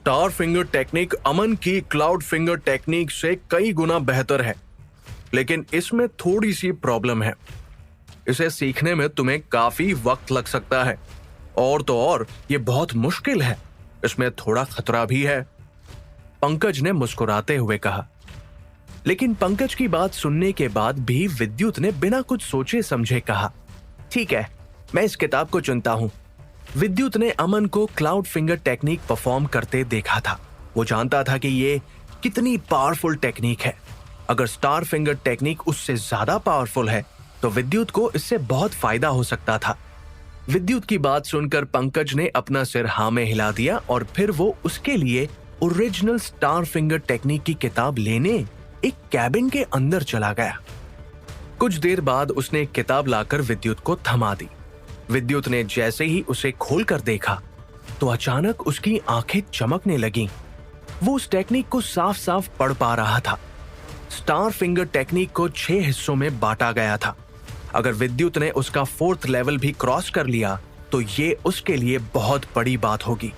Star finger technique अमन की cloud finger technique से कई गुना बेहतर है, लेकिन इसमें थोड़ी सी प्रॉब्लम है। इसे सीखने में तुम्हें काफी वक्त लग सकता है, और तो और ये बहुत मुश्किल है। इसमें थोड़ा खतरा भी है, पंकज ने मुस्कुराते हुए कहा। लेकिन पंकज की बात सुनने के बाद भी विद्युत ने बिना कुछ सोचे समझे कहा, ठीक है, मैं इस किताब को चुनता हूं। विद्युत ने अमन को क्लाउड फिंगर टेक्निक परफॉर्म करते देखा था। वो जानता था कि ये कितनी पावरफुल टेक्निक है। अगर स्टार फिंगर टेक्निक उससे ज्यादा पावरफुल है तो विद्युत को इससे बहुत फायदा हो सकता था। विद्युत की बात सुनकर पंकज ने अपना सिर हाँ में हिला दिया और फिर वो उसके लिए ओरिजिनल स्टार फिंगर टेक्निक की किताब लेने एक कैबिन के अंदर चला गया। कुछ देर बाद उसने एक किताब लाकर विद्युत को थमा दी। विद्युत ने जैसे ही उसे खोलकर देखा तो अचानक उसकी आंखें चमकने लगीं। वो उस टेक्निक को साफ साफ पढ़ पा रहा था। स्टार फिंगर टेक्निक को 6 हिस्सों में बांटा गया था। अगर विद्युत ने उसका 4th लेवल भी क्रॉस कर लिया तो ये उसके लिए बहुत बड़ी बात होगी।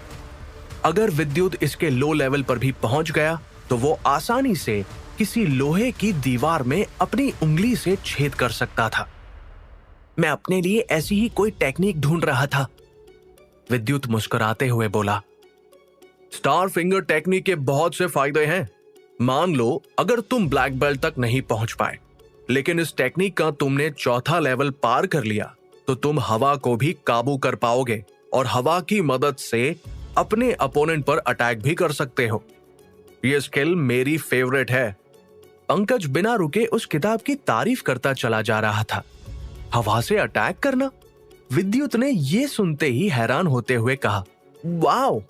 अगर विद्युत इसके लो लेवल पर भी पहुंच गया तो वो आसानी से किसी लोहे की दीवार में अपनी उंगली से छेद कर सकता था। मैं अपने लिए ऐसी ही कोई टेक्निक ढूंढ रहा था, विद्युत मुस्कुराते हुए बोला। स्टार फिंगर टेक्निक के बहुत से फायदे हैं। मान लो अगर तुम ब्लैक बेल्ट तक नहीं पहुंच पाए, लेकिन इस टेक्निक का तुमने 4था लेवल पार कर लिया तो तुम हवा को भी काबू कर पाओगे और हवा की मदद से अपने अपोनेंट पर अटैक भी कर सकते हो। यह स्किल मेरी फेवरेट है। पंकज बिना रुके उस किताब की तारीफ करता चला जा रहा था। हवा से अटैक करना? विद्युत ने यह सुनते ही हैरान होते हुए कहा, वाओ!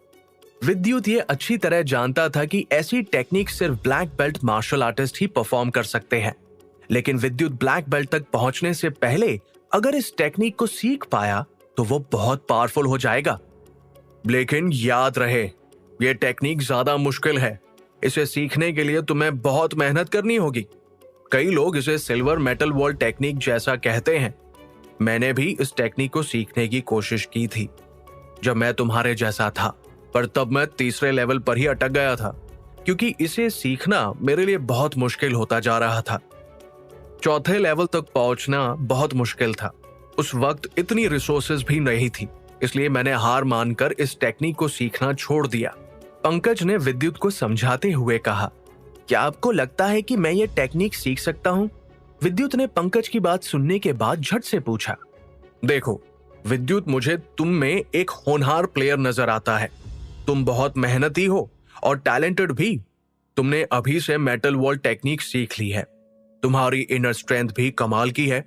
विद्युत ये अच्छी तरह जानता था कि ऐसी टेक्निक सिर्फ ब्लैक बेल्ट मार्शल आर्टिस्ट ही परफॉर्म कर सकते हैं। लेकिन विद्युत ब्लैक बेल्ट तक पहुंचने से पहले अगर इस टेक्निक को सीख पाया तो वो बहुत पावरफुल हो जाएगा। लेकिन याद रहे, ये टेक्निक ज्यादा मुश्किल है। इसे सीखने के लिए तुम्हें बहुत मेहनत करनी होगी। कई लोग इसे सिल्वर मेटल वॉल टेक्निक जैसा कहते हैं। मैंने भी इस टेक्निक को सीखने की कोशिश की थी जब मैं तुम्हारे जैसा था, पर तब मैं 3रे लेवल पर ही अटक गया था, क्योंकि इसे सीखना मेरे लिए बहुत मुश्किल होता जा रहा था। 4थे लेवल तक पहुंचना बहुत मुश्किल था। उस वक्त इतनी रिसोर्सेज भी नहीं थी, इसलिए मैंने हार मानकर इस टेक्निक को सीखना छोड़ दिया। पंकज ने विद्युत को समझाते हुए कहा, क्या आपको लगता है कि मैं ये टेक्निक सीख सकता हूँ? विद्युत ने पंकज की बात सुनने के बाद झट से पूछा। देखो विद्युत, मुझे तुम में एक होनहार प्लेयर नजर आता है। तुम बहुत मेहनती हो और टैलेंटेड भी। तुमने अभी से मेटल वॉल टेक्निक सीख ली है। तुम्हारी इनर स्ट्रेंथ भी कमाल की है।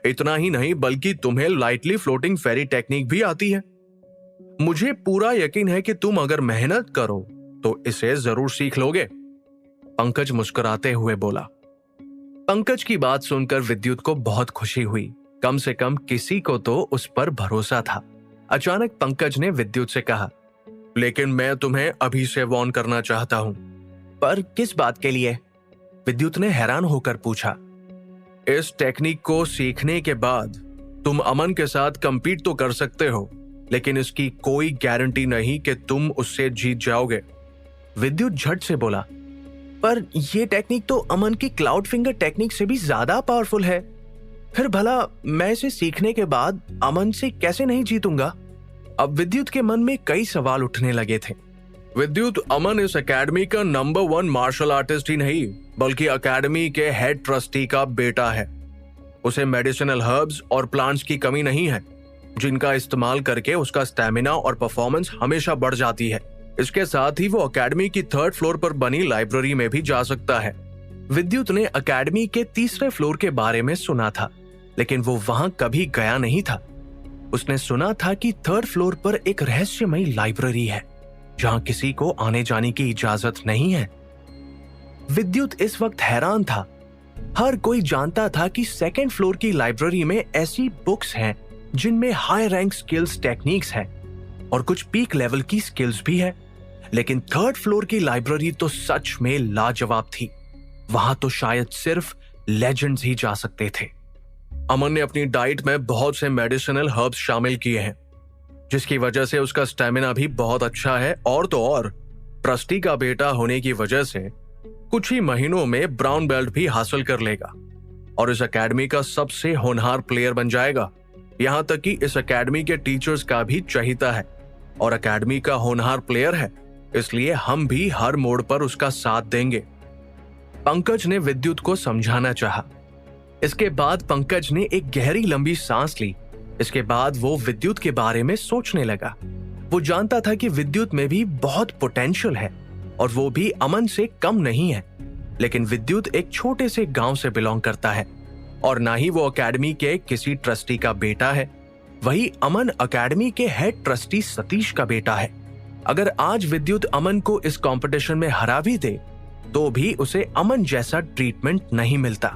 इतना ही नहीं बल्कि तुम्हें लाइटली फ्लोटिंग फेरी टेक्निक भी आती है। मुझे पूरा यकीन है कि तुम अगर मेहनत करो तो इसे जरूर सीख लोगे, पंकज मुस्कुराते हुए बोला। पंकज की बात सुनकर विद्युत को बहुत खुशी हुई। कम से कम किसी को तो उस पर भरोसा था। अचानक पंकज ने विद्युत से कहा, लेकिन मैं तुम्हें अभी से वार्न करना चाहता हूं। पर किस बात के लिए? विद्युत ने हैरान होकर पूछा। इस टेक्निक को सीखने के बाद तुम अमन के साथ कंपीट तो कर सकते हो, लेकिन इसकी कोई गारंटी नहीं कि तुम उससे जीत जाओगे, विद्युत झट से बोला। पर यह टेक्निक तो अमन की क्लाउड फिंगर टेक्निक से भी ज्यादा पावरफुल है। फिर भला मैं इसे सीखने के बाद अमन से कैसे नहीं जीतूंगा? अब विद्युत के मन में कई सवाल उठने लगे थे। विद्युत, अमन इस एकेडमी का नंबर 1 मार्शल आर्टिस्ट ही नहीं बल्कि एकेडमी के हेड ट्रस्टी का बेटा है। उसे मेडिसिनल हर्ब्स और प्लांट्स की कमी नहीं है, जिनका इस्तेमाल करके उसका स्टैमिना और परफॉर्मेंस हमेशा बढ़ जाती है। इसके साथ ही वो एकेडमी की 3rd फ्लोर पर बनी लाइब्रेरी में भी जा सकता है। विद्युत ने एकेडमी के 3रे फ्लोर के बारे में सुना था, लेकिन वो वहां कभी गया नहीं था। उसने सुना था कि 3rd फ्लोर पर एक रहस्यमयी लाइब्रेरी है जहां किसी को आने जाने की इजाजत नहीं है। विद्युत इस वक्त हैरान था। हर कोई जानता था कि 2nd फ्लोर की लाइब्रेरी में ऐसी बुक्स हैं जिनमें हाई रैंक स्किल्स टेक्निक्स हैं और कुछ पीक लेवल की स्किल्स भी है, लेकिन 3rd फ्लोर की लाइब्रेरी तो सच में लाजवाब थी। वहां तो शायद सिर्फ लेजेंड्स ही जा सकते थे। अमन ने अपनी डाइट में बहुत से मेडिसिनल हर्ब्स शामिल किए हैं, जिसकी वजह से उसका स्टैमिना भी बहुत अच्छा है, और तो और ट्रस्टी का बेटा होने की वजह से कुछ ही महीनों में ब्राउन बेल्ट भी हासिल कर लेगा और इस एकेडमी का सबसे होनहार प्लेयर बन जाएगा। यहाँ तक कि इस एकेडमी के टीचर्स का भी चहीता है और एकेडमी का होनहार प्लेयर है, इसलिए हम भी हर मोड़ पर उसका साथ देंगे। पंकज ने विद्युत को समझाना चाहा। इसके बाद पंकज ने एक गहरी लंबी सांस ली। इसके बाद वो विद्युत के बारे में सोचने लगा। वो जानता था कि विद्युत में भी बहुत पोटेंशियल है और वो भी अमन से कम नहीं है, लेकिन विद्युत एक छोटे से गांव से बिलोंग करता है और ना ही वो एकेडमी के किसी ट्रस्टी का बेटा है। वही अमन एकेडमी के हेड ट्रस्टी सतीश का बेटा है। अगर आज विद्युत अमन को इस कंपटीशन में हरा भी दे तो भी उसे अमन जैसा ट्रीटमेंट नहीं मिलता।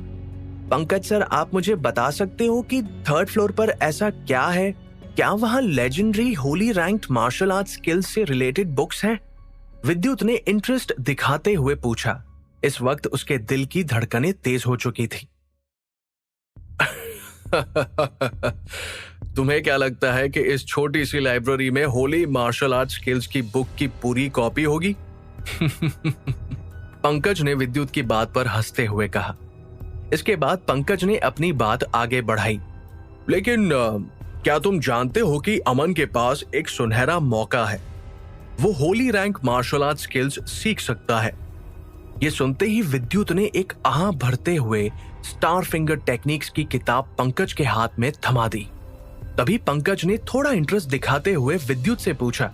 पंकज सर, आप मुझे बता सकते हो कि थर्ड फ्लोर पर ऐसा क्या है? क्या वहां legendary holy ranked martial art skills से रिलेटेड बुक्स हैं? विद्युत ने इंटरेस्ट दिखाते हुए पूछा। इस वक्त उसके दिल की धड़कनें तेज हो चुकी थी। तुम्हें क्या लगता है कि इस छोटी सी लाइब्रेरी में होली मार्शल आर्ट स्किल्स की बुक की पूरी कॉपी होगी? पंकज ने विद्युत की बात पर हंसते हुए कहा। इसके बाद पंकज ने अपनी बात आगे बढ़ाई। लेकिन क्या तुम जानते हो कि अमन के पास एक सुनहरा मौका है? वो holy rank martial art skills सीख सकता है। ये सुनते ही विद्युत ने एक आह भरते हुए स्टार फिंगर टेक्निक्स की किताब पंकज के हाथ में थमा दी। तभी पंकज ने थोड़ा इंटरेस्ट दिखाते हुए विद्युत से पूछा,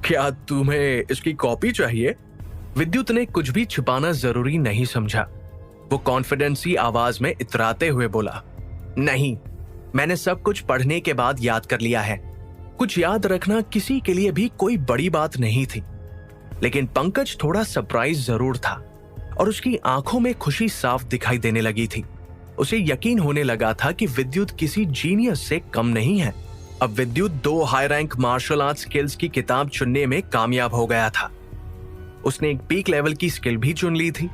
क्या तुम्हें इसकी कॉपी चाहिए? विद्युत ने कुछ भी छुपाना जरूरी नहीं समझा। वो कॉन्फिडेंस सी आवाज में इतराते हुए बोला, नहीं, मैंने सब कुछ पढ़ने के बाद याद कर लिया है। कुछ याद रखना किसी के लिए भी कोई बड़ी बात नहीं थी। लेकिन पंकज थोड़ा सरप्राइज जरूर था और उसकी आंखों में खुशी साफ दिखाई देने लगी थी। उसे यकीन होने लगा था कि विद्युत किसी जीनियस से कम नहीं है। अब Vidyut 2 high rank martial art skills की किताब चुनने में कामयाब हो गया था। उसने एक पीक लेवल की स्किल भी चुन ली थी।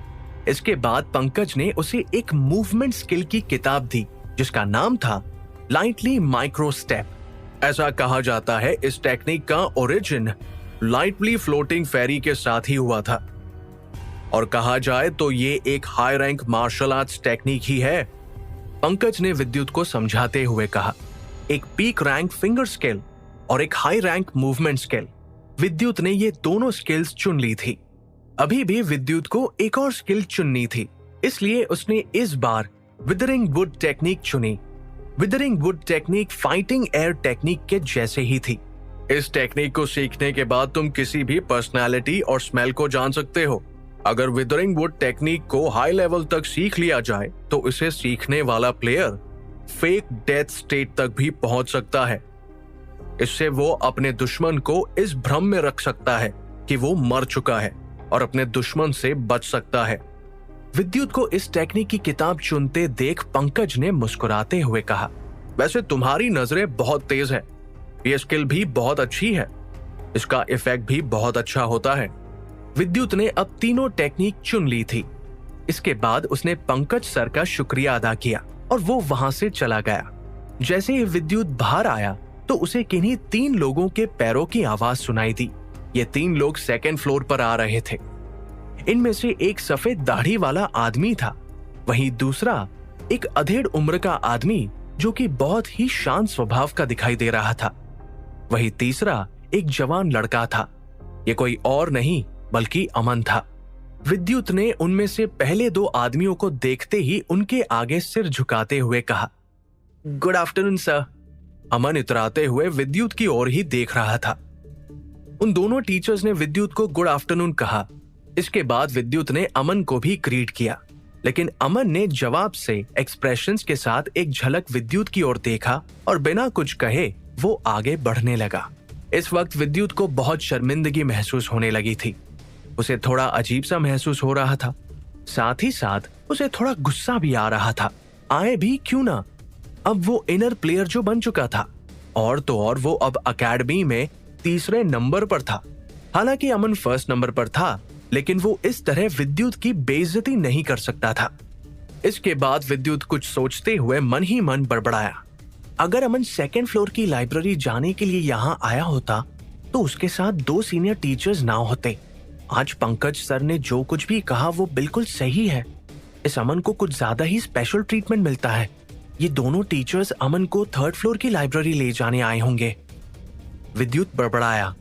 इसके बाद पंकज ने उसे एक मूवमेंट स्किल की किताब दी जिसका नाम था लाइटली माइक्रो स्टेप। ऐसा कहा जाता है इस टेक्निक का ओरिजिन लाइटली फ्लोटिंग फेरी के साथ ही हुआ था और कहा जाए तो ये एक high rank martial arts technique ही है। पंकज ने विद्युत को समझाते हुए कहा, एक पीक रैंक फिंगर स्किल और एक हाई रैंक मूवमेंट स्किल। विद्युत ने ये दोनों स्किल्स चुन ली थी। अभी भी विद्युत को एक और स्किल चुननी थी, इसलिए उसने इस बार विदरिंग वुड टेक्निक चुनी। Withering would technique fighting air technique के जैसे ही थी। इस टेक्निक को सीखने के बाद तुम किसी भी पर्सनालिटी और स्मेल को जान सकते हो। अगर विदरिंग वुड टेक्निक को हाई लेवल तक सीख लिया जाए तो इसे सीखने वाला प्लेयर फेक डेथ स्टेट तक भी पहुंच सकता है। इससे वो अपने दुश्मन को इस भ्रम में रख सकता है कि वो मर चुका है और अपने दुश्मन से बच सकता है। विद्युत को इस टेक्निक की किताब चुनते देख पंकज ने मुस्कुराते हुए कहा, वैसे तुम्हारी नजरें बहुत तेज है। ये स्किल भी बहुत अच्छी है, इसका इफेक्ट भी बहुत अच्छा होता है। विद्युत ने अब तीनों टेक्निक चुन ली थी। इसके बाद उसने पंकज सर का शुक्रिया अदा किया और वो वहां से चला गया। जैसे ही विद्युत बाहर आया तो उसे किन्हीं 3 लोगों के पैरों की आवाज सुनाई दी। ये 3 लोग सेकंड फ्लोर पर आ रहे थे। इनमें से एक सफेद दाढ़ी वाला आदमी था, वहीं दूसरा एक अधेड़ उम्र का आदमी जो कि बहुत ही शांत स्वभाव का दिखाई दे रहा था। वहीं तीसरा एक जवान लड़का था। ये कोई और नहीं बल्कि अमन था। विद्युत ने उनमें से पहले 2 आदमियों को देखते ही उनके आगे सिर झुकाते हुए कहा, गुड आफ्टरनून सर। अमन इतराते हुए विद्युत की ओर ही देख रहा था। उन दोनों टीचर्स ने विद्युत को गुड आफ्टरनून कहा। इसके बाद विद्युत ने अमन को भी ग्रीट किया, लेकिन अमन ने जवाब से एक्सप्रेशंस के साथ एक झलक विद्युत की ओर देखा और बिना कुछ कहे वो आगे बढ़ने लगा। इस वक्त विद्युत को बहुत शर्मिंदगी महसूस होने लगी थी। उसे थोड़ा अजीब सा महसूस हो रहा था, साथ ही साथ उसे थोड़ा गुस्सा भी आ रहा था। आए भी क्यों ना, अब वो इनर प्लेयर जो बन चुका था, और तो और वो अब एकेडमी में तीसरे नंबर पर था। हालांकि अमन फर्स्ट नंबर पर था, लेकिन वो इस तरह विद्युत की बेइज्जती नहीं कर सकता था। इसके बाद विद्युत कुछ सोचते हुए मन ही मन बड़बड़ाया, अगर अमन सेकंड फ्लोर की लाइब्रेरी जाने के लिए यहाँ आया होता तो उसके साथ 2 सीनियर टीचर्स ना होते आज पंकज सर ने जो कुछ भी कहा वो बिल्कुल सही है। इस अमन को कुछ ज्यादा ही स्पेशल ट्रीटमेंट मिलता है। ये दोनों टीचर्स अमन को 3rd फ्लोर की लाइब्रेरी ले जाने आए होंगे। विद्युत बड़बड़ाया।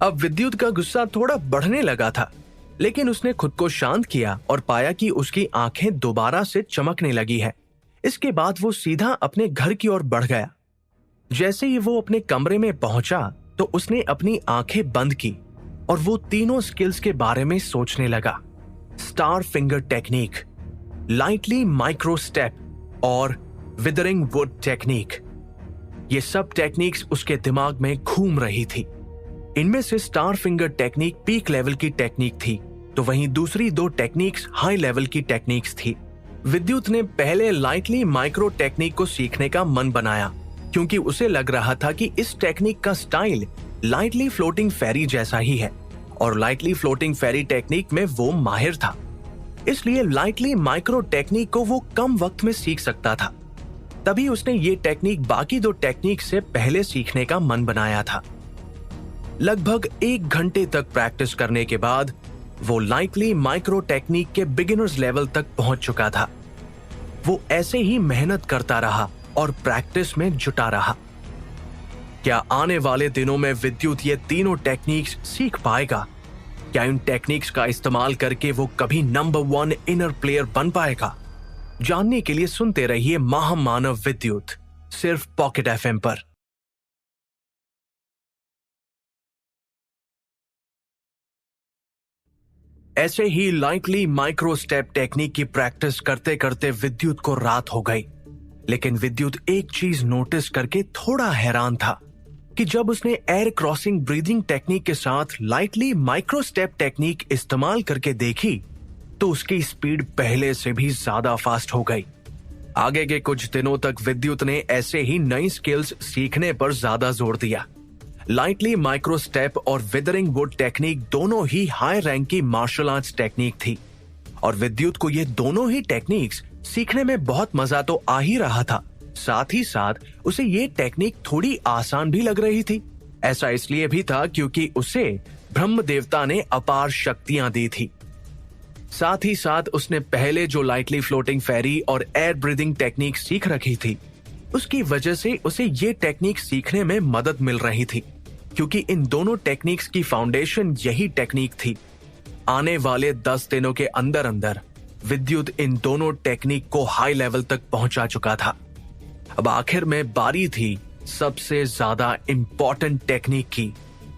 अब विद्युत का गुस्सा थोड़ा बढ़ने लगा था, लेकिन उसने खुद को शांत किया और पाया कि उसकी आंखें दोबारा से चमकने लगी है। इसके बाद वो सीधा अपने घर की ओर बढ़ गया। जैसे ही वो अपने कमरे में पहुंचा तो उसने अपनी आंखें बंद की और वो तीनों स्किल्स के बारे में सोचने लगा। Star finger technique, lightly micro step और विदरिंग वुड टेक्निक। ये सब टेक्निक्स उसके दिमाग में घूम रही थी। इनमें से star finger technique peak level की टेक्निक थी, तो वहीं दूसरी 2 टेक्निक्स हाई लेवल की टेक्निक्स थी। विद्युत ने पहले लाइटली माइक्रो टेक्निक को सीखने का मन बनाया, क्योंकि उसे लग रहा था कि इस टेक्निक का स्टाइल लाइटली फ्लोटिंग फेरी जैसा ही है और लाइटली फ्लोटिंग फेरी टेक्निक में वो माहिर था। इसलिए लाइटली माइक्रो टेक्निक को वो कम वक्त में सीख सकता था। तभी उसने ये टेक्निक बाकी 2 टेक्निक से पहले सीखने का मन बनाया था। लगभग 1 घंटे तक प्रैक्टिस करने के बाद वो लाइटली माइक्रो टेक्निक के बिगिनर्स लेवल तक पहुंच चुका था। वो ऐसे ही मेहनत करता रहा और प्रैक्टिस में जुटा रहा। क्या आने वाले दिनों में विद्युत ये तीनों टेक्निक्स सीख पाएगा? क्या इन टेक्निक्स का इस्तेमाल करके वो कभी नंबर 1 इनर प्लेयर बन पाएगा? जानने के लिए सुनते रहिए महामानव विद्युत, सिर्फ पॉकेट एफएम पर। ऐसे ही लाइटली माइक्रो स्टेप टेक्निक की प्रैक्टिस करते करते विद्युत को रात हो गई। लेकिन विद्युत एक चीज नोटिस करके थोड़ा हैरान था कि जब उसने एयर क्रॉसिंग ब्रीदिंग टेक्निक के साथ लाइटली माइक्रो स्टेप टेक्निक इस्तेमाल करके देखी तो उसकी स्पीड पहले से भी ज्यादा फास्ट हो गई। आगे के कुछ दिनों तक विद्युत ने ऐसे ही नई स्किल्स सीखने पर ज्यादा जोर दिया। लाइटली माइक्रो स्टेप और विदरिंग वुड टेक्निक दोनों ही हाई रैंक की मार्शल आर्ट्स टेक्निक थी और विद्युत को ये दोनों ही टेक्निक्स सीखने में बहुत मजा तो आ ही रहा था। साथ ही साथ उसे ये टेक्निक थोड़ी आसान भी लग रही थी। ऐसा इसलिए भी था क्योंकि उसे ब्रह्म देवता ने अपार शक्तियां दी थी। साथ ही साथ उसने पहले जो लाइटली फ्लोटिंग फेरी और एयर ब्रीदिंग टेक्निक सीख रखी थी, उसकी वजह से उसे ये टेक्निक सीखने में मदद मिल रही थी, क्योंकि इन दोनों टेक्निक्स की फाउंडेशन यही टेक्निक थी। आने वाले 10 दिनों के अंदर अंदर विद्युत इन दोनों टेक्निक को हाई लेवल तक पहुंचा चुका था। अब आखिर में बारी थी सबसे ज्यादा इंपॉर्टेंट टेक्निक की,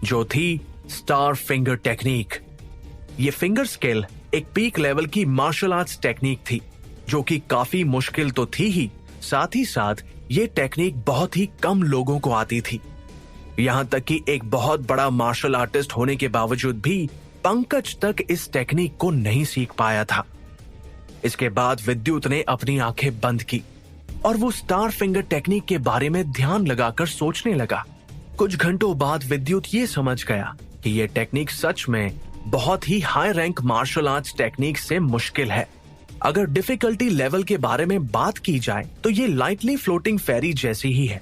जो थी स्टार फिंगर टेक्निक। ये फिंगर स्किल एक पीक लेवल की मार्शल आर्ट्स टेक्निक थी, जो कि काफी मुश्किल तो थी ही, साथ ही साथ ये टेक्निक बहुत ही कम लोगों को आती थी। यहां तक कि एक बहुत बड़ा मार्शल आर्टिस्ट होने के बावजूद भी पंकज तक इस टेक्निक को नहीं सीख पाया था। इसके बाद विद्युत ने अपनी आंखें बंद की और वो स्टार फिंगर टेक्निक के बारे में ध्यान लगाकर सोचने लगा। कुछ घंटों बाद विद्युत ये समझ गया कि ये टेक्निक सच में बहुत ही high rank martial arts technique से मुश्किल है। अगर डिफिकल्टी लेवल के बारे में बात की जाए तो ये लाइटली फ्लोटिंग फेरी जैसी ही है।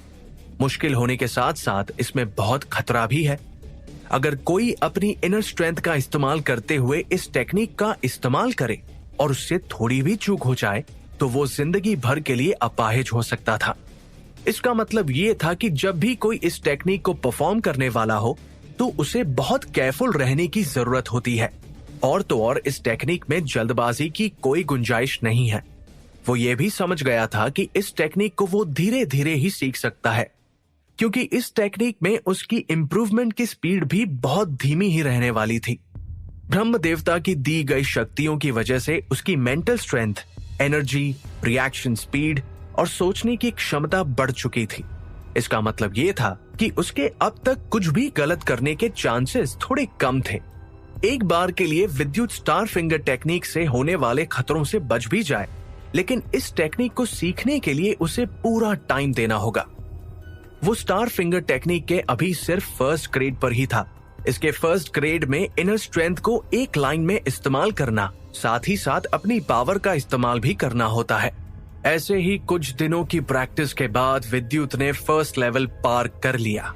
मुश्किल होने के साथ साथ इसमें बहुत खतरा भी है। अगर कोई अपनी इनर स्ट्रेंथ का इस्तेमाल करते हुए इस टेक्निक का इस्तेमाल करे और उससे थोड़ी भी चूक हो जाए तो वो जिंदगी भर के लिए अपाहिज हो सकता था। इसका मतलब ये था कि जब भी कोई इस टेक्निक को परफॉर्म करने वाला हो तो उसे बहुत केयरफुल रहने की जरूरत होती है। और तो और इस टेक्निक में जल्दबाजी की कोई गुंजाइश नहीं है। वो ये भी समझ गया था कि इस टेक्निक को वो धीरे धीरे ही सीख सकता है, क्योंकि इस टेक्निक में उसकी इंप्रूवमेंट की स्पीड भी बहुत धीमी ही रहने वाली थी। ब्रह्म देवता की दी गई शक्तियों की वजह से उसकी mental strength, energy, reaction speed और सोचने की क्षमता बढ़ चुकी थी। इसका मतलब ये था कि उसके अब तक कुछ भी गलत करने के चांसेस थोड़े कम थे। एक बार के लिए विद्युत स्टार फिंगर टेक्निक से होने वाले खतरों से बच भी जाए, लेकिन इस टेक्निक को सीखने के लिए उसे पूरा टाइम देना होगा। वो स्टार फिंगर टेक्निक के अभी सिर्फ फर्स्ट ग्रेड पर ही था। इसके फर्स्ट ग्रेड में इनर स्ट्रेंथ को एक लाइन में इस्तेमाल करना, साथ ही साथ अपनी पावर का इस्तेमाल भी करना होता है। ऐसे ही कुछ दिनों की प्रैक्टिस के बाद विद्युत ने फर्स्ट लेवल पार कर लिया।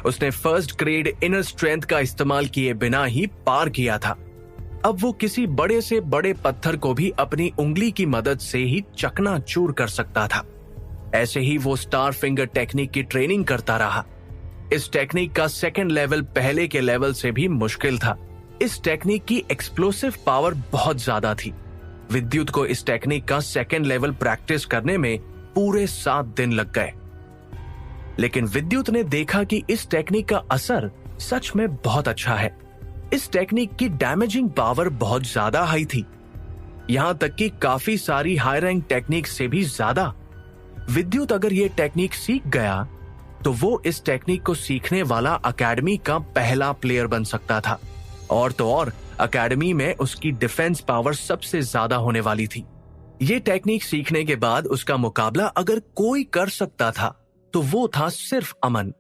उसने फर्स्ट ग्रेड इनर स्ट्रेंथ का इस्तेमाल किए बिना ही पार किया था। अब वो किसी बड़े से बड़े पत्थर को भी अपनी उंगली की मदद से ही चकनाचूर कर सकता था। ऐसे ही वो स्टार फिंगर टेक्निक की ट्रेनिंग करता रहा। इस टेक्निक का सेकंड लेवल पहले के लेवल से भी मुश्किल था। इस टेक्निक की एक्सप्लोसिव पावर बहुत ज्यादा थी। विद्युत को इस टेक्निक का सेकंड लेवल प्रैक्टिस करने में पूरे 7 दिन लग गए। लेकिन विद्युत ने देखा कि इस टेक्निक का असर सच में बहुत अच्छा है। इस टेक्निक की डैमेजिंग पावर बहुत ज्यादा हाई थी, यहां तक कि काफी सारी हाई रैंक टेक्निक से भी ज्यादा। विद्युत अगर ये टेक्निक सीख गया तो वो इस टेक्निक को सीखने वाला अकेडमी का पहला प्लेयर बन सकता था, और तो और अकेडमी में उसकी डिफेंस पावर सबसे ज्यादा होने वाली थी। ये टेक्निक सीखने के बाद उसका मुकाबला अगर कोई कर सकता था तो वो था सिर्फ अमन।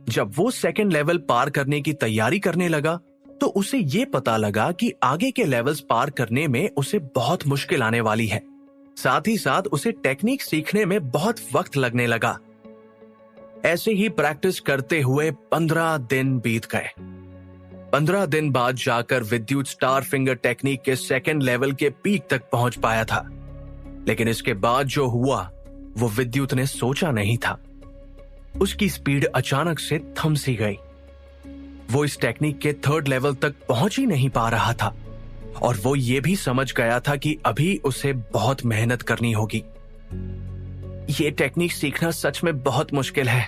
जब वो सेकंड लेवल पार करने की तैयारी करने लगा तो उसे ये पता लगा कि आगे के लेवल्स पार करने में उसे बहुत मुश्किल आने वाली है। साथ ही साथ उसे टेक्निक सीखने में बहुत वक्त लगने लगा। ऐसे ही प्रैक्टिस करते हुए 15 दिन बीत गए। 15 दिन बाद जाकर विद्युत स्टार फिंगर टेक्निक के सेकंड लेवल के पीक तक पहुंच पाया था। लेकिन इसके बाद जो हुआ वो विद्युत ने सोचा नहीं था। उसकी स्पीड अचानक से थम सी गई। वो इस टेक्निक के थर्ड लेवल तक पहुंच ही नहीं पा रहा था, और वो ये भी समझ गया था कि अभी उसे बहुत मेहनत करनी होगी। ये टेक्निक सीखना सच में बहुत मुश्किल है,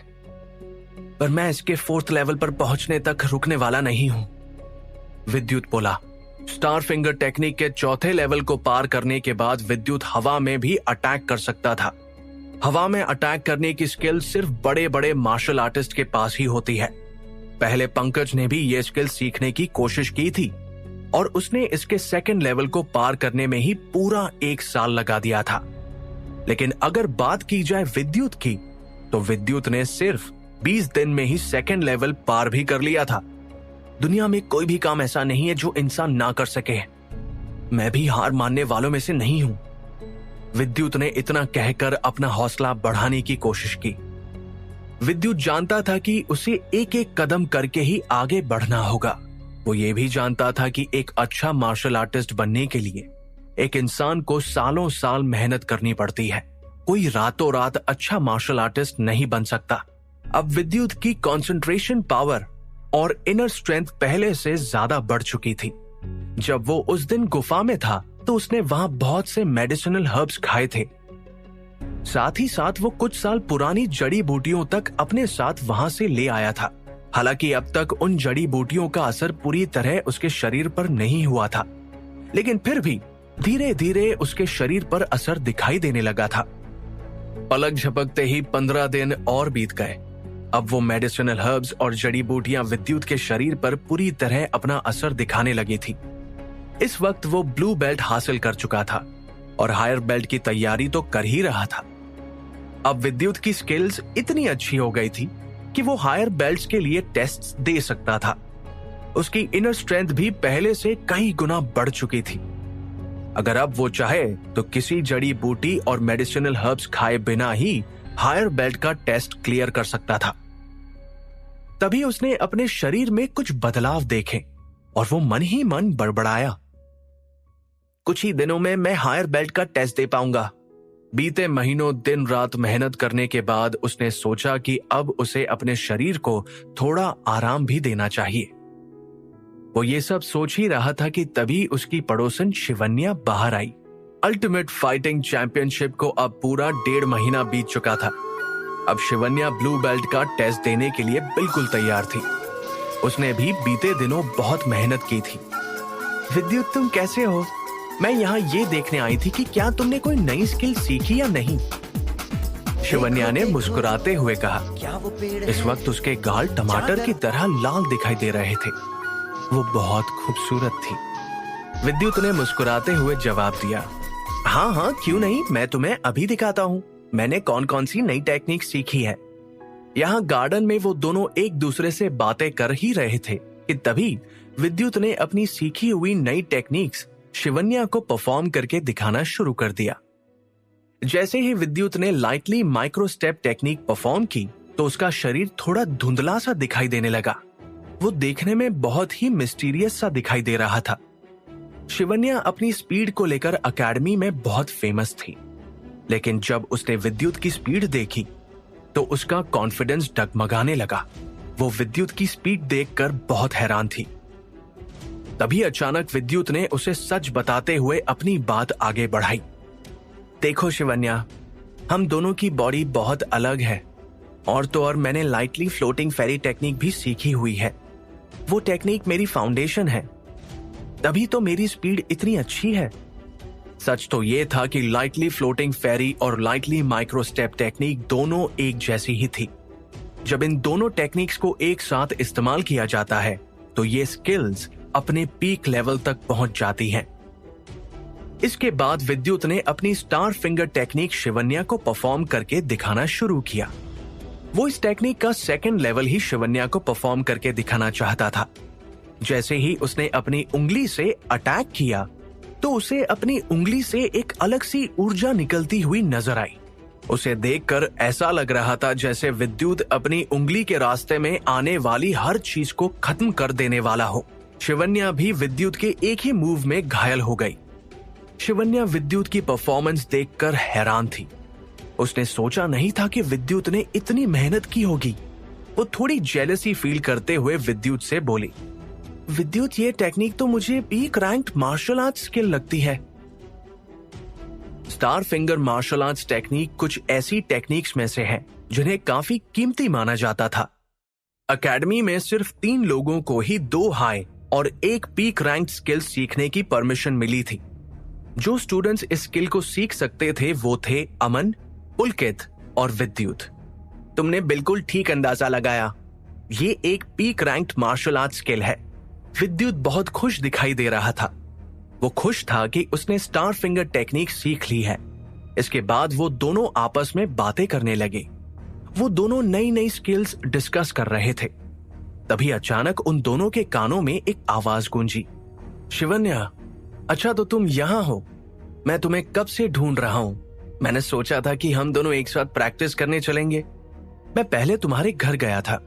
पर मैं इसके फोर्थ लेवल पर पहुंचने तक रुकने वाला नहीं हूं, विद्युत बोला। स्टार फिंगर टेक्निक के चौथे लेवल को पार करने के बाद विद्युत हवा में भी अटैक कर सकता था। हवा में अटैक करने की स्किल सिर्फ बड़े बड़े मार्शल आर्टिस्ट के पास ही होती है। पहले पंकज ने भी ये स्किल सीखने की कोशिश की थी, और उसने इसके सेकंड लेवल को पार करने में ही पूरा 1 साल लगा दिया था। लेकिन अगर बात की जाए विद्युत की, तो विद्युत ने सिर्फ 20 दिन में ही सेकंड लेवल पार भी कर लिया था। दुनिया में कोई भी काम ऐसा नहीं है जो इंसान ना कर सके। मैं भी हार मानने वालों में से नहीं हूं। विद्युत ने इतना कहकर अपना हौसला बढ़ाने की कोशिश की। विद्युत जानता था कि उसे एक एक कदम करके ही आगे बढ़ना होगा। वो ये भी जानता था कि एक अच्छा मार्शल आर्टिस्ट बनने के लिए एक इंसान को सालों साल मेहनत करनी पड़ती है। कोई रातों रात अच्छा मार्शल आर्टिस्ट नहीं बन सकता। अब विद्युत की कंसंट्रेशन पावर और इनर स्ट्रेंथ पहले से ज्यादा बढ़ चुकी थी। जब वो उस दिन गुफा में था तो उसने वहां बहुत से मेडिसिनल हर्ब्स खाए थे। साथ ही साथ वो कुछ साल पुरानी जड़ी बूटियों तक अपने साथ वहां से ले आया था। हालांकि अब तक उन जड़ी बूटियों का असर पूरी तरह उसके शरीर पर नहीं हुआ था, लेकिन फिर भी धीरे धीरे उसके शरीर पर असर दिखाई देने लगा था। पलक झपकते ही 15 दिन और बीत गए। अब वो मेडिसिनल हर्ब्स और जड़ी बूटियां विद्युत के शरीर पर पूरी तरह अपना असर दिखाने लगी थी। इस वक्त वो ब्लू बेल्ट हासिल कर चुका था और हायर बेल्ट की तैयारी तो कर ही रहा था। अब विद्युत की स्किल्स इतनी अच्छी हो गई थी कि वो हायर बेल्ट्स के लिए टेस्ट्स दे सकता था। उसकी इनर स्ट्रेंथ भी पहले से कई गुना बढ़ चुकी थी। अगर अब वो चाहे तो किसी जड़ी बूटी और मेडिसिनल हर्ब्स खाए बिना ही हायर बेल्ट का टेस्ट क्लियर कर सकता था। तभी उसने अपने शरीर में कुछ बदलाव देखे और वो मन ही मन बड़बड़ाया। कुछ ही दिनों में मैं हायर बेल्ट का टेस्ट दे पाऊंगा। बीते महीनों दिन रात मेहनत करने के बाद उसने सोचा कि अब उसे अपने शरीर को थोड़ा आराम भी देना चाहिए। वो ये सब सोच ही रहा था कि तभी उसकी पड़ोसन शिवन्या बाहर आई। अल्टीमेट फाइटिंग चैंपियनशिप को अब पूरा 1.5 महीना बीत चुका था। अब शिवन्या ब्लू बेल्ट का टेस्ट देने के लिए बिल्कुल तैयार थी। उसने भी बीते दिनों बहुत मेहनत की थी। विद्युत, तुम कैसे हो? मैं यहाँ ये देखने आई थी कि क्या तुमने कोई नई स्किल सीखी या नहीं। शिवन्या ने मुस्कुराते हुए कहा। इस वक्त उसके गाल टमाटर की तरह लाल दिखाई दे रहे थे। वो बहुत खूबसूरत थी। विद्युत ने मुस्कुराते हुए जवाब दिया, हाँ हाँ क्यों नहीं, मैं तुम्हें अभी दिखाता हूँ मैंने कौन कौन सी नई टेक्निक सीखी है। यहाँ गार्डन में वो दोनों एक दूसरे से बातें कर ही रहे थे कि तभी विद्युत ने अपनी सीखी हुई नई टेक्निक्स शिवन्या को परफॉर्म करके दिखाना शुरू कर दिया। जैसे ही विद्युत ने lightly micro step technique perform की तो उसका शरीर थोड़ा धुंधला सा दिखाई देने लगा। वो देखने में बहुत ही मिस्टीरियस सा दिखाई दे रहा था। शिवन्या अपनी स्पीड को लेकर अकेडमी में बहुत फेमस थी, लेकिन जब उसने विद्युत की स्पीड देखी तो उसका कॉन्फिडेंस डगमगाने लगा। वो विद्युत की स्पीड देखकर बहुत हैरान थी। तभी अचानक विद्युत ने उसे सच बताते हुए अपनी बात आगे बढ़ाई। देखो शिवन्या, हम दोनों की बॉडी बहुत अलग है, और तो और मैंने लाइटली फ्लोटिंग फेरी टेक्निक भी सीखी हुई है। वो टेक्निक मेरी फाउंडेशन है, तभी तो मेरी स्पीड इतनी अच्छी है। सच तो ये था कि लाइटली फ्लोटिंग फेरी और लाइटली माइक्रो स्टेप टेक्निक दोनों एक जैसी ही थी। जब इन दोनों टेक्निक्स को एक साथ इस्तेमाल किया जाता है तो ये स्किल्स अपने पीक लेवल तक पहुंच जाती हैं। इसके बाद विद्युत ने अपनी स्टार फिंगर टेक्निक शिवन्या को परफॉर्म करके दिखाना शुरू किया। वो इस टेक्निक का सेकंड लेवल ही शिवन्या को परफॉर्म करके दिखाना चाहता था। जैसे ही उसने अपनी उंगली से अटैक किया तो उसे अपनी उंगली से एक अलग सी ऊर्जा निकलती हुई नजर आई। उसे देखकर ऐसा लग रहा था जैसे विद्युत अपनी उंगली के रास्ते में आने वाली हर चीज को खत्म कर देने वाला हो। शिवन्या भी विद्युत के एक ही मूव में घायल हो गई। शिवन्या विद्युत की परफॉर्मेंस देखकर हैरान थी। उसने सोचा नहीं था कि विद्युत ने इतनी मेहनत की होगी। वो थोड़ी जेलसी फील करते हुए विद्युत से बोली, विद्युत, ये टेक्निक तो मुझे peak ranked martial arts skill लगती है। Star finger martial arts technique कुछ ऐसी टेक्निक्स में से है जिन्हें काफी कीमती माना जाता था। अकेडमी में सिर्फ 3 लोगों को ही 2 हाई और 1 पीक रैंक्ड स्किल सीखने की परमिशन मिली थी। जो स्टूडेंट्स इस स्किल को सीख सकते थे वो थे अमन, पुलकित और विद्युत। तुमने बिल्कुल ठीक अंदाजा लगाया, ये एक peak ranked martial art skill है। विद्युत बहुत खुश दिखाई दे रहा था। वो खुश था कि उसने स्टार फिंगर टेक्निक सीख ली है। इसके बाद वो दोनों आपस में बातें करने लगे। वो दोनों नई नई स्किल्स डिस्कस कर रहे थे। तभी अचानक उन दोनों के कानों में एक आवाज गूंजी, शिवन्या, अच्छा तो तुम यहाँ हो। मैं तुम्हें कब से ढूंढ रहा हूँ। मैंने सोचा था कि हम दोनों एक साथ प्रैक्टिस करने चलेंगे। मैं पहले तुम्हारे घर गया था,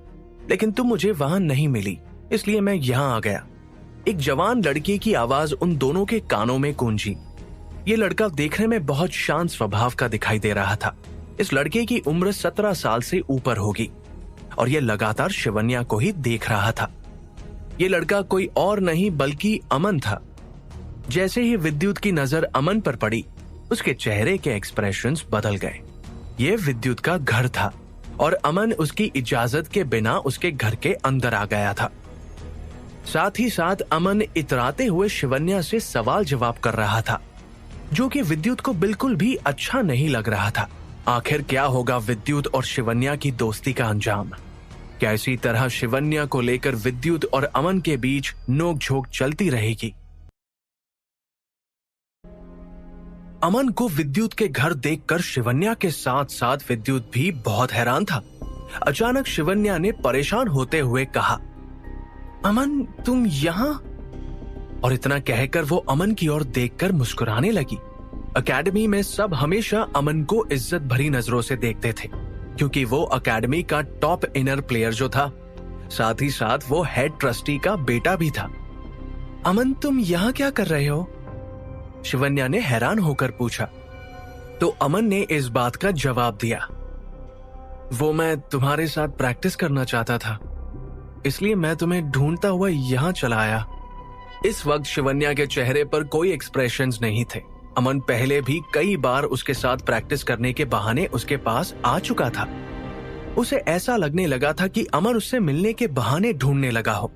लेकिन तुम मुझे वहां नहीं मिली, इसलिए मैं यहाँ आ गया। एक जवान लड़के की आवाज उन दोनों के कानों में गूंजी। ये लड़का देखने में बहुत शांत स्वभाव का दिखाई दे रहा था। इस लड़के की उम्र 17 साल से ऊपर होगी और ये लगातार शिवन्या को ही देख रहा था। ये लड़का कोई और नहीं बल्कि अमन था। जैसे ही विद्युत की नजर अमन पर पड़ी, उसके चेहरे के एक्सप्रेशंस बदल गए। ये विद्युत का घर था और अमन उसकी इजाजत के बिना उसके घर के अंदर आ गया था। साथ ही साथ अमन इतराते हुए शिवन्या से सवाल जवाब कर रहा था, जो कि विद्युत को बिल्कुल भी अच्छा नहीं लग रहा था। आखिर क्या होगा विद्युत और शिवन्या की दोस्ती का अंजाम? क्या इसी तरह शिवन्या को लेकर विद्युत और अमन के बीच नोकझोंक चलती रहेगी? अमन को विद्युत के घर देखकर शिवन्या के साथ साथ विद्युत भी बहुत हैरान था। अचानक शिवन्या ने परेशान होते हुए कहा, अमन, तुम यहाँ? और इतना कहकर वो अमन की ओर देखकर मुस्कुराने लगी। अकेडमी में सब हमेशा अमन को इज्जत भरी नजरों से देखते थे, क्योंकि वो अकेडमी का टॉप इनर प्लेयर जो था, साथ ही साथ वो हेड ट्रस्टी का बेटा भी था। अमन, तुम यहाँ क्या कर रहे हो? शिवन्या ने हैरान होकर पूछा। तो अमन ने इस बात का जवाब दिया, वो मैं तुम्हारे साथ प्रैक्टिस करना चाहता था, इसलिए मैं तुम्हें ढूंढता हुआ यहाँ चला आया। इस वक्त शिवन्या के चेहरे पर कोई एक्सप्रेशंस नहीं थे। अमन पहले भी कई बार उसके साथ प्रैक्टिस करने के बहाने उसके पास आ चुका था। उसे ऐसा लगने लगा था कि अमन उससे मिलने के बहाने ढूंढने लगा हो।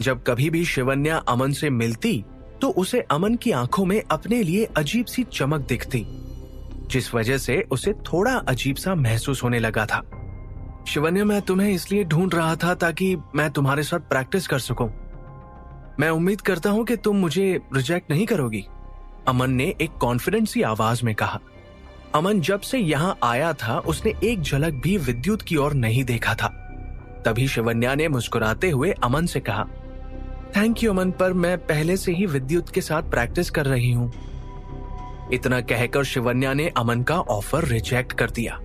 जब कभी भी शिवन्या अमन से मिलती तो उसे अमन की आंखों में अपने लिए अजीब सी चमक दिखती, जिस वजह से उसे थोड़ा अजीब सा महसूस होने लगा था। शिवन्या, मैं तुम्हें इसलिए ढूंढ रहा था ताकि मैं तुम्हारे साथ प्रैक्टिस कर सकूं। मैं उम्मीद करता हूं कि तुम मुझे रिजेक्ट नहीं करोगी, अमन ने एक कॉन्फिडेंट सी आवाज में कहा। अमन जब से यहाँ आया था उसने एक झलक भी विद्युत की ओर नहीं देखा था। तभी शिवन्या ने मुस्कुराते हुए अमन से कहा, थैंक यू अमन, पर मैं पहले से ही विद्युत के साथ प्रैक्टिस कर रही हूँ। इतना कहकर शिवन्या ने अमन का ऑफर रिजेक्ट कर दिया।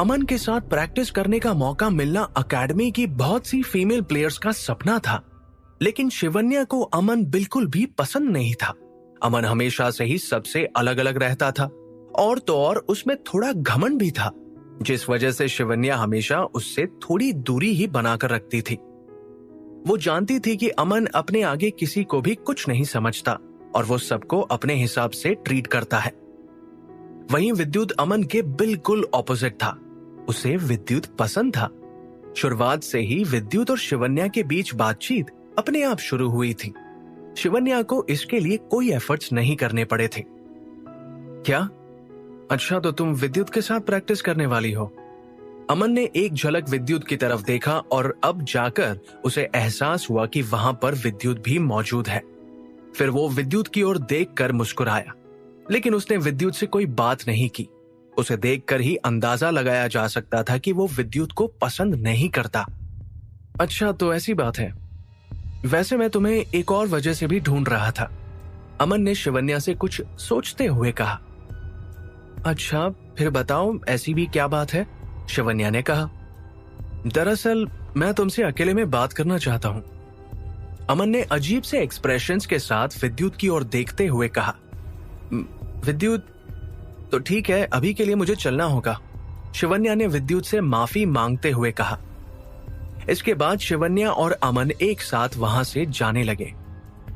अमन के साथ प्रैक्टिस करने का मौका मिलना अकेडमी की बहुत सी फीमेल प्लेयर्स का सपना था, लेकिन शिवन्या को अमन बिल्कुल भी पसंद नहीं था। अमन हमेशा से ही सबसे अलग अलग रहता था और तो और उसमें थोड़ा घमंड भी था, जिस वजह से शिवन्या हमेशा उससे थोड़ी दूरी ही बनाकर रखती थी। वो जानती थी कि अमन अपने आगे किसी को भी कुछ नहीं समझता और वो सबको अपने हिसाब से ट्रीट करता है। वहीं विद्युत अमन के बिल्कुल ऑपोजिट था। उसे विद्युत पसंद था। शुरुआत से ही विद्युत और शिवन्या के बीच बातचीत अपने आप शुरू हुई थी। शिवन्या को इसके लिए कोई एफर्ट्स नहीं करने पड़े थे। क्या? अच्छा, तो तुम विद्युत के साथ प्रैक्टिस करने वाली हो? अमन ने एक झलक विद्युत की तरफ देखा और अब जाकर उसे एहसास हुआ कि वहां पर विद्युत भी मौजूद है। फिर वो विद्युत की ओर देखकर मुस्कुराया, लेकिन उसने विद्युत से कोई बात नहीं की। उसे देखकर ही अंदाजा लगाया जा सकता था कि वो विद्युत को पसंद नहीं करता। अच्छा, तो ऐसी बात है। वैसे मैं तुम्हें एक और वजह से भी ढूंढ रहा था, अमन ने शिवन्या से कुछ सोचते हुए कहा। अच्छा, फिर बताओ, ऐसी भी क्या बात है? शिवन्या ने कहा। दरअसल मैं तुमसे अकेले में बात करना चाहता हूं, अमन ने अजीब से एक्सप्रेशंस के साथ विद्युत की ओर देखते हुए कहा। विद्युत, तो ठीक है, अभी के लिए मुझे चलना होगा, शिवन्या ने विद्युत से माफी मांगते हुए कहा। इसके बाद शिवन्या और अमन एक साथ वहां से जाने लगे।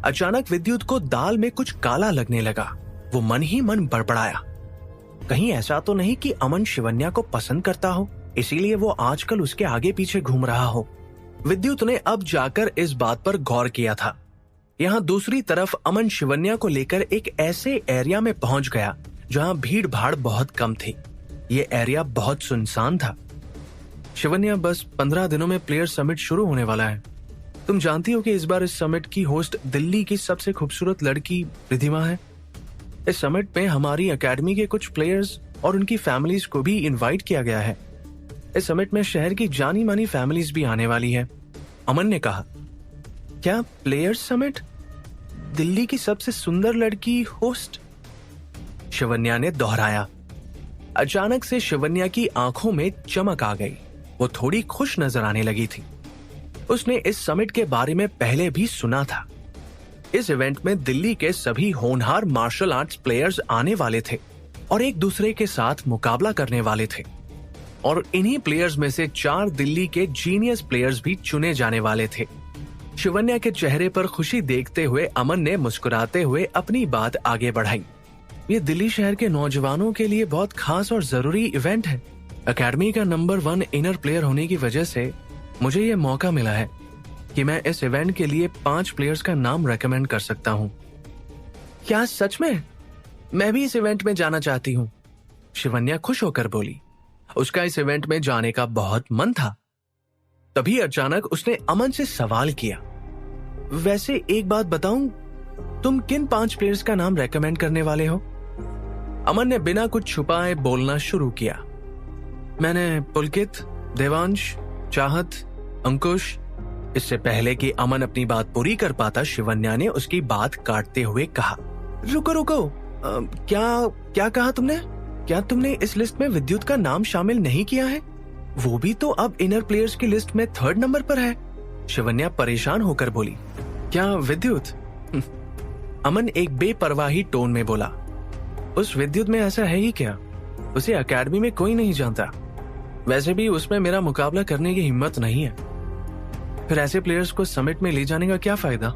अचानक विद्युत को दाल में कुछ काला लगने लगा। वो मन ही मन बड़बड़ाया, कहीं ऐसा तो नहीं कि अमन शिवन्या को पसंद करता हो, इसीलिए वो आजकल उसके आगे पीछे घूम रहा हो। विद्युत ने अब जाकर इस बात पर गौर किया था। यहाँ दूसरी तरफ अमन शिवन्या को लेकर एक ऐसे एरिया में पहुंच गया जहाँ भीड़ भाड़ बहुत कम थी। ये एरिया बहुत सुनसान था। शिवन्या, बस 15 दिनों में प्लेयर समिट शुरू होने वाला है। तुम जानती हो कि इस बार इस समिट की होस्ट दिल्ली की सबसे खूबसूरत लड़की रिधिमा है। इस समिट में हमारी एकेडमी के कुछ प्लेयर्स और उनकी फैमिलीज को भी इनवाइट किया गया है। इस समिट में शहर की जानी मानी फैमिलीज भी आने वाली है, अमन ने कहा। क्या प्लेयर्स समिट? दिल्ली की सबसे सुंदर लड़की होस्ट? शिवन्या ने दोहराया। अचानक से शिवन्या की आंखों में चमक आ गई। वो थोड़ी खुश नजर आने लगी थी। उसने इस समिट के बारे में पहले भी सुना था। इस इवेंट में दिल्ली के सभी होनहार मार्शल आर्ट्स प्लेयर्स आने वाले थे और एक दूसरे के साथ मुकाबला करने वाले थे, और इन्हीं प्लेयर्स में से 4 दिल्ली के जीनियस प्लेयर्स भी चुने जाने वाले थे। शिवन्या के चेहरे पर खुशी देखते हुए अमन ने मुस्कुराते हुए अपनी बात आगे बढ़ाई। ये दिल्ली शहर के नौजवानों के लिए बहुत खास और जरूरी इवेंट है। एकेडमी का नंबर 1 इनर प्लेयर होने की वजह से मुझे ये मौका मिला है कि मैं इस इवेंट के लिए 5 प्लेयर्स का नाम रेकमेंड कर सकता हूँ। क्या सच में? मैं भी इस इवेंट में जाना चाहती हूँ, शिवन्या खुश होकर बोली। उसका इस इवेंट में जाने का बहुत मन था। तभी अचानक उसने अमन से सवाल किया, वैसे एक बात बताऊं, तुम किन 5 प्लेयर्स का नाम रेकमेंड करने वाले हो? अमन ने बिना कुछ छुपाए बोलना शुरू किया। मैंने पुलकित, देवांश, चाहत, अंकुश। इससे पहले कि अमन अपनी बात पूरी कर पाता, शिवन्या ने उसकी बात काटते हुए कहा, रुको रुको, क्या कहा तुमने? क्या तुमने इस लिस्ट में विद्युत का नाम शामिल नहीं किया है? वो भी तो अब इनर प्लेयर्स की लिस्ट में 3rd नंबर पर है। शिवन्या परेशान होकर बोली। क्या विद्युत? अमन एक बेपरवाही टोन में बोला। उस विद्युत में ऐसा है ही क्या? उसे एकेडमी में कोई नहीं जानता। वैसे भी उसमें मेरा मुकाबला करने की हिम्मत नहीं है। फिर ऐसे प्लेयर्स को समिट में ले जाने का क्या फायदा?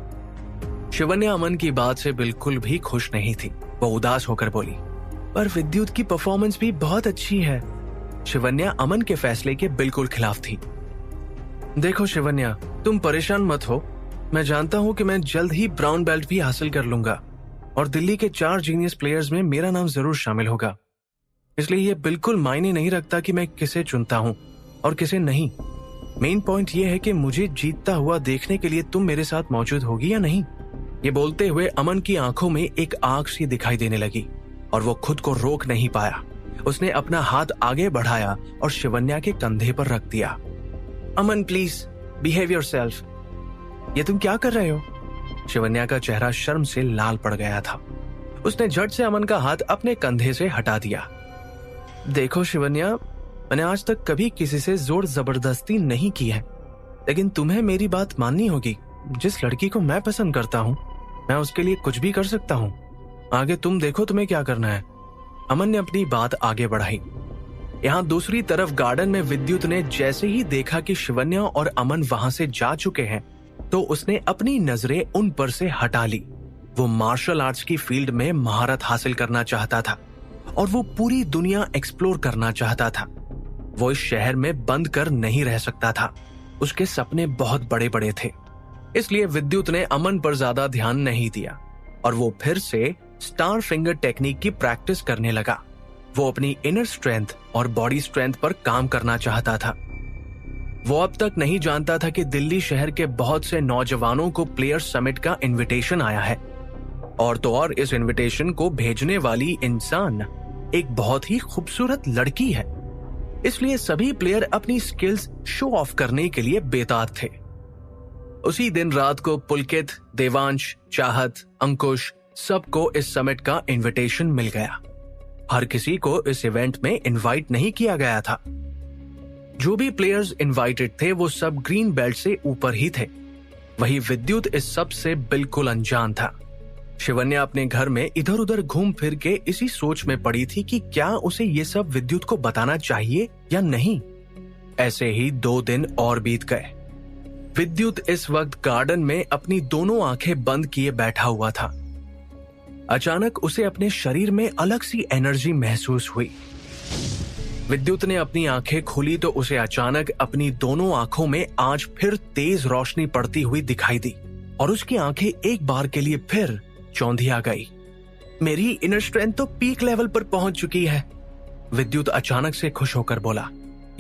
शिवन्या अमन की बात से बिल्कुल भी खुश नहीं थी। वो उदास होकर बोली, पर विद्युत की परफॉर्मेंस भी बहुत अच्छी है। शिवन्या अमन के फैसले के बिल्कुल खिलाफ थी। देखो शिवन्या, तुम परेशान मत हो। मैं जानता हूं कि मैं जल्द ही ब्राउन बेल्ट भी हासिल कर लूंगा और दिल्ली के 4 जीनियस प्लेयर्स में मेरा नाम जरूर शामिल होगा। इसलिए ये बिल्कुल मायने नहीं रखता कि मैं किसे चुनता हूं और किसे नहीं। मेन पॉइंट ये है कि मुझे जीतता हुआ देखने के लिए तुम मेरे साथ मौजूद होगी या नहीं। ये बोलते हुए अमन की आंखों में एक आग सी दिखाई देने लगी और वो खुद को रोक नहीं पाया। उसने अपना हाथ आगे बढ़ाया और शिवन्या के कंधे पर रख दिया। अमन प्लीज बिहेव योरसेल्फ। ये तुम क्या कर रहे हो? शिवन्या का चेहरा शर्म से लाल पड़ गया था। उसने झट से अमन का हाथ अपने कंधे से हटा दिया। देखो शिवन्या, मैंने आज तक कभी किसी से जोर जबरदस्ती नहीं की है, लेकिन तुम्हें मेरी बात माननी होगी। जिस लड़की को मैं पसंद करता हूँ, मैं उसके लिए कुछ भी कर सकता हूँ। आगे तुम देखो तुम्हें क्या करना है। अमन ने अपनी बात आगे बढ़ाई। यहाँ दूसरी तरफ गार्डन में विद्युत ने जैसे ही देखा कि शिवन्या और अमन वहां से जा चुके हैं, तो उसने अपनी नजरें उन पर से हटा ली। वो मार्शल आर्ट्स की फील्ड में महारत हासिल करना चाहता था और वो पूरी दुनिया एक्सप्लोर करना चाहता था। वो इस शहर में बंद कर नहीं रह सकता था। उसके सपने बहुत बड़े बड़े थे, इसलिए विद्युत ने अमन पर ज्यादा ध्यान नहीं दिया और वो फिर से स्टार फिंगर टेक्निक की प्रैक्टिस करने लगा। वो अपनी इनर स्ट्रेंथ और बॉडी स्ट्रेंथ पर काम करना चाहता था। वो अब तक नहीं जानता था कि दिल्ली शहर के बहुत से नौजवानों को प्लेयर्स समिट का इनविटेशन आया है, और तो और इस इनविटेशन को भेजने वाली इंसान एक बहुत ही खूबसूरत लड़की है। इसलिए सभी प्लेयर अपनी स्किल्स शो ऑफ करने के लिए बेताब थे। उसी दिन रात को पुलकित, देवांश, चाहत, अंकुश सबको इस समिट का इनविटेशन मिल गया। हर किसी को इस इवेंट में इनवाइट नहीं किया गया था। जो भी प्लेयर्स इनवाइटेड थे वो सब ग्रीन बेल्ट से ऊपर ही थे। वही विद्युत इस सब से बिल्कुल अनजान था। शिवन्या अपने घर में इधर उधर घूम फिर के इसी सोच में पड़ी थी कि क्या उसे ये सब विद्युत को बताना चाहिए या नहीं। ऐसे ही 2 दिन और बीत गए। विद्युत इस वक्त गार्डन में अपनी दोनों आंखें बंद किए बैठा हुआ था। अचानक उसे अपने शरीर में अलग सी एनर्जी महसूस हुई। विद्युत ने अपनी आंखें खोली तो उसे अचानक अपनी दोनों आंखों में आज फिर तेज रोशनी पड़ती हुई दिखाई दी और उसकी आंखें एक बार के लिए फिर चौंधिया गई। मेरी इनर स्ट्रेंथ तो पीक लेवल पर पहुंच चुकी है, विद्युत अचानक से खुश होकर बोला।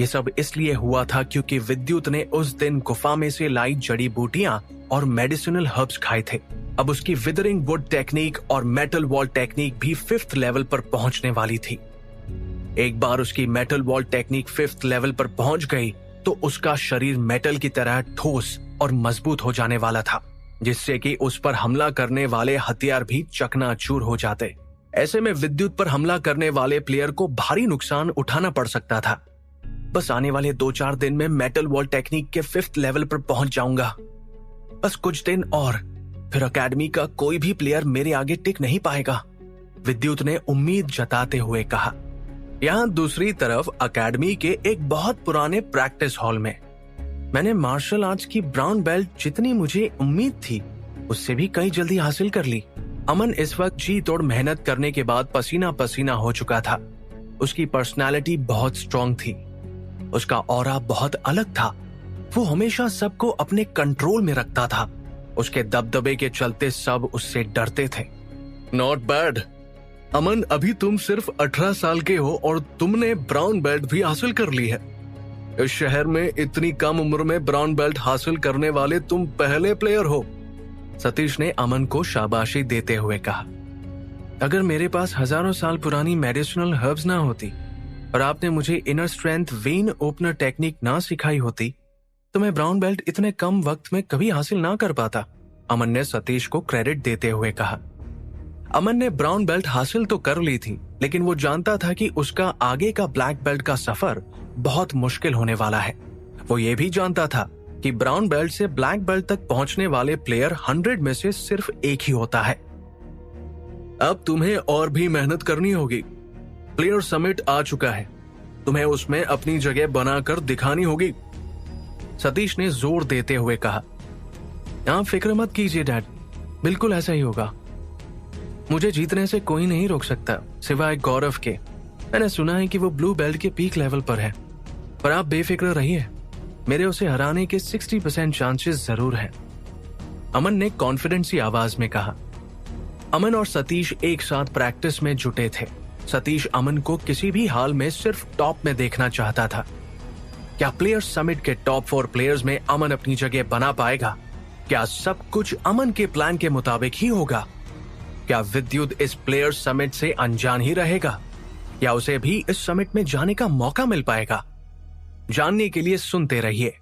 यह सब इसलिए हुआ था क्योंकि विद्युत ने उस दिन गुफा में से लाई जड़ी बूटियां और मेडिसिनल हर्ब्स खाए थे। अब उसकी विदरिंग वुड टेक्निक और मेटल वॉल टेक्निक भी 5th लेवल पर पहुंचने वाली थी। एक बार उसकी metal wall technique 5th level पर पहुंच गई तो उसका शरीर मेटल की तरह ठोस और मजबूत हो जाने वाला था, जिससे कि उस पर हमला करने वाले हथियार भी चकनाचूर हो जाते। ऐसे में विद्युत पर हमला करने वाले प्लेयर को भारी नुकसान उठाना पड़ सकता था। बस आने वाले 2-4 दिन में मेटल वॉल टेक्निक के 5th लेवल पर पहुंच जाऊंगा। बस कुछ दिन और, फिर अकेडमी का कोई भी प्लेयर मेरे आगे टिक नहीं पाएगा, विद्युत ने उम्मीद जताते हुए कहा। यहाँ दूसरी तरफ अकेडमी के एक बहुत पुराने प्रैक्टिस हॉल में मैंने मार्शल आर्ट्स की ब्राउन बेल्ट जितनी मुझे उम्मीद थी उससे भी कई जल्दी हासिल कर ली। अमन इस वक्त जी तोड़ मेहनत करने के बाद पसीना पसीना हो चुका था। उसकी पर्सनालिटी बहुत स्ट्रांग थी। उसका ऑरा बहुत अलग था। वो हमेशा सबको अपने कंट्रोल में रखता था। उसके दबदबे के चलते सब उससे डरते थे। नॉट बैड अमन, अभी तुम सिर्फ 18 साल के हो और तुमने ब्राउन बेल्ट भी हासिल कर ली है। इस शहर में इतनी कम उम्र में ब्राउन बेल्ट हासिल करने वाले तुम पहले प्लेयर हो, सतीश ने अमन को शाबाशी देते हुए कहा। अगर मेरे पास हजारों साल पुरानी मेडिसिनल हर्ब्स ना होती और आपने मुझे inner strength when opener technique ना सिखाई होती तो मैं ब्राउन बेल्ट इतने कम वक्त में कभी हासिल ना कर पाता, अमन ने सतीश को क्रेडिट देते हुए कहा। अमन ने ब्राउन बेल्ट हासिल तो कर ली थी, लेकिन वो जानता था कि उसका आगे का ब्लैक बेल्ट का सफर बहुत मुश्किल होने वाला है। वो ये भी जानता था कि ब्राउन बेल्ट से ब्लैक बेल्ट तक पहुंचने वाले प्लेयर 100 में से सिर्फ एक ही होता है। अब तुम्हें और भी मेहनत करनी होगी। प्लेयर समिट आ चुका है, तुम्हें उसमें अपनी जगह बनाकर दिखानी होगी, सतीश ने जोर देते हुए कहा। आप फिक्र मत कीजिए डैड, बिल्कुल ऐसा ही होगा। मुझे जीतने से कोई नहीं रोक सकता सिवाय गौरव के। मैंने सुना है कि वो ब्लू बेल्ट के पीक लेवल पर है, पर आप बेफिक्र रहिए, मेरे उसे हराने के 60% चांसेस जरूर हैं, अमन ने कॉन्फिडेंस आवाज में कहा। अमन और सतीश एक साथ प्रैक्टिस में जुटे थे। सतीश अमन को किसी भी हाल में सिर्फ टॉप में देखना चाहता था। क्या प्लेयर्स समिट के टॉप 4 प्लेयर्स में अमन अपनी जगह बना पाएगा? क्या सब कुछ अमन के प्लान के मुताबिक ही होगा? क्या विद्युत इस प्लेयर्स समिट से अनजान ही रहेगा या उसे भी इस समिट में जाने का मौका मिल पाएगा? जानने के लिए सुनते रहिए